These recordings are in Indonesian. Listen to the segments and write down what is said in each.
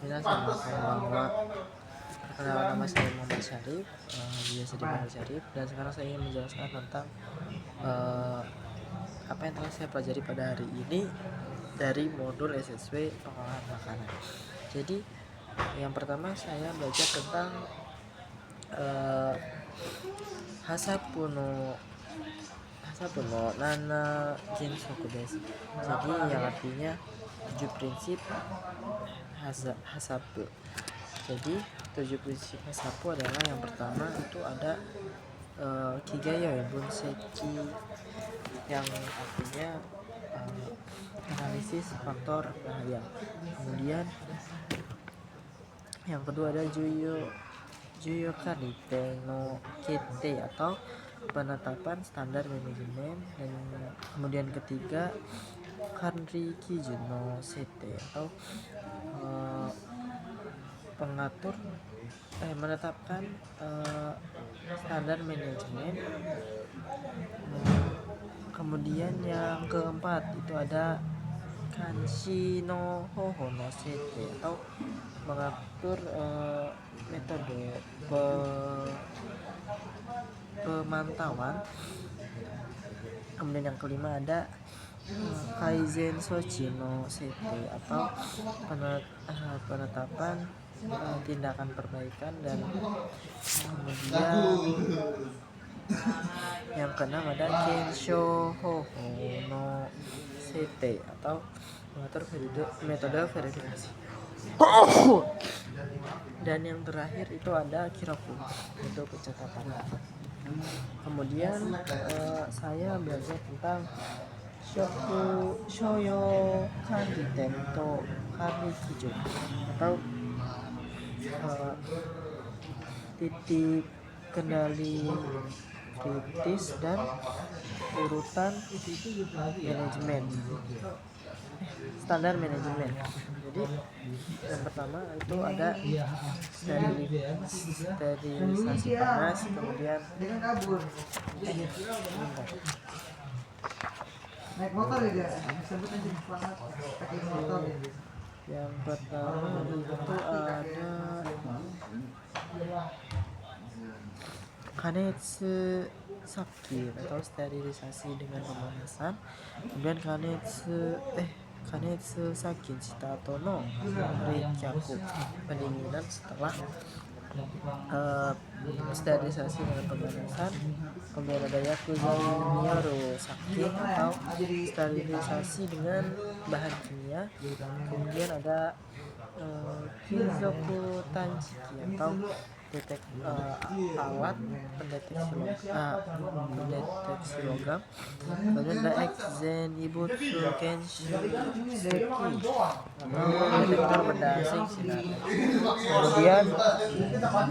Minasan konbanwa. Perkenalkan, nama saya Muhammad Syarif, biasa dipanggil Syarif, dan sekarang saya ingin menjelaskan tentang uh, apa yang telah saya pelajari pada hari ini dari modul SSW pengolahan makanan. Jadi yang pertama saya belajar tentang hasapuno nana jinsoku desu. Jadi yang artinya 7 prinsip hasapu. Jadi 7 prinsip hasapu adalah yang pertama itu ada kigayo bunseki, yang artinya analisis faktor bahaya. Kemudian yang kedua ada juyo karite no kete atau penetapan standar manajemen, dan kemudian ketiga kanri kijun no sete atau menetapkan standar manajemen. Kemudian yang keempat itu ada kanshi no hoho no sete atau mengatur metode pemantauan. Kemudian yang kelima ada kaizen sochi no sete atau penetapan tindakan perbaikan. Dan kemudian yang keenam ada kensho hoho no sete atau mengatur metode verifikasi. Dan yang terakhir itu ada kiraku untuk pencatatan. Kemudian saya belajar tentang shoyo kanri to kanri kijun atau titik kendali kritis dan urutan manajemen, standar manajemen. Jadi yang pertama itu ada sterilisasi panas, kemudian naik motor ya, disebut aja pakai motor. Yang pertama itu ada kanetsu sakit atau sterilisasi dengan pemanasan. Kemudian kanetsu sakin shita ato no reikyaku, pendinginan setelah sterilisasi dengan pemanasan. Kemudian ada yakuzai niyoru sakin atau sterilisasi dengan bahan kimia. Kemudian ada kinzoku tanchiki atau alat pendeteksi logam. Kemudian ada ekzen ibutsu kenshu seki atau detektor benda asing sinar.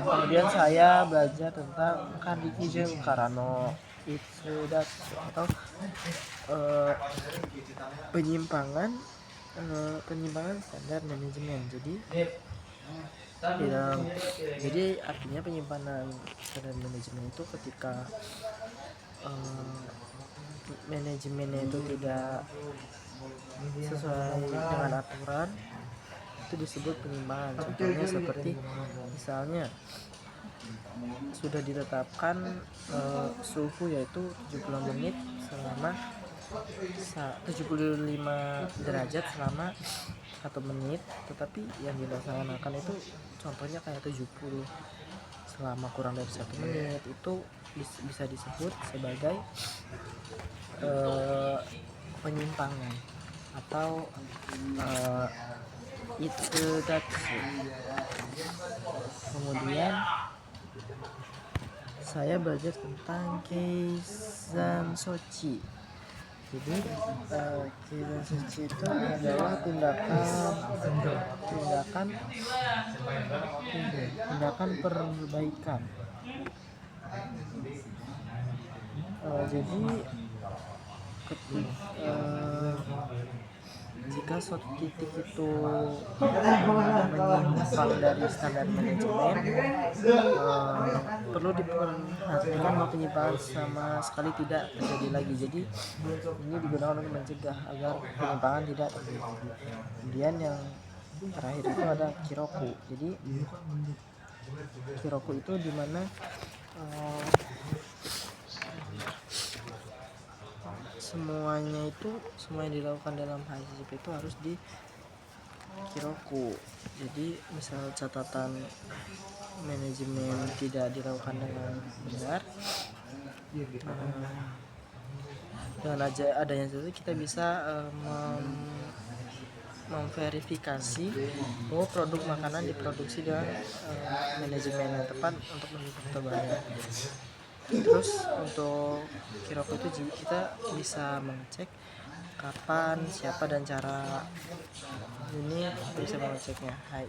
Kemudian saya belajar tentang kandikijun karano itsudatsu atau penyimpangan standar manajemen. Jadi artinya penyimpanan standar manajemen itu ketika manajemennya itu tidak sesuai dengan aturan, itu disebut penyimpangan. Contohnya seperti misalnya sudah ditetapkan suhu yaitu 70 menit selama 75 derajat selama 1 menit, tetapi yang dilaksanakan itu contohnya kayak 70 selama kurang dari 1 menit, itu bisa disebut sebagai penyimpangan atau itsudatsu. Kemudian saya belajar tentang keizan sochi. Jadi keizan sochi itu adalah tindakan perbaikan. Jadi jika suatu titik itu menyimpang dari standar manajemen, perlu diperhatikan bahwa penyimpangan sama sekali tidak terjadi lagi. Jadi ini digunakan untuk mencegah agar penyimpangan tidak terjadi. Kemudian yang terakhir itu ada Kiroku. Jadi Kiroku itu dimana semuanya dilakukan dalam HACCP itu harus di Kiroku. Jadi misal catatan manajemen tidak dilakukan dengan benar, dengan adanya itu kita bisa memverifikasi bahwa produk makanan diproduksi dengan manajemen yang tepat untuk mendukung tebalnya. Terus untuk Kiroku itu kita bisa mengecek kapan, siapa, dan cara ini bisa mengeceknya. Hai,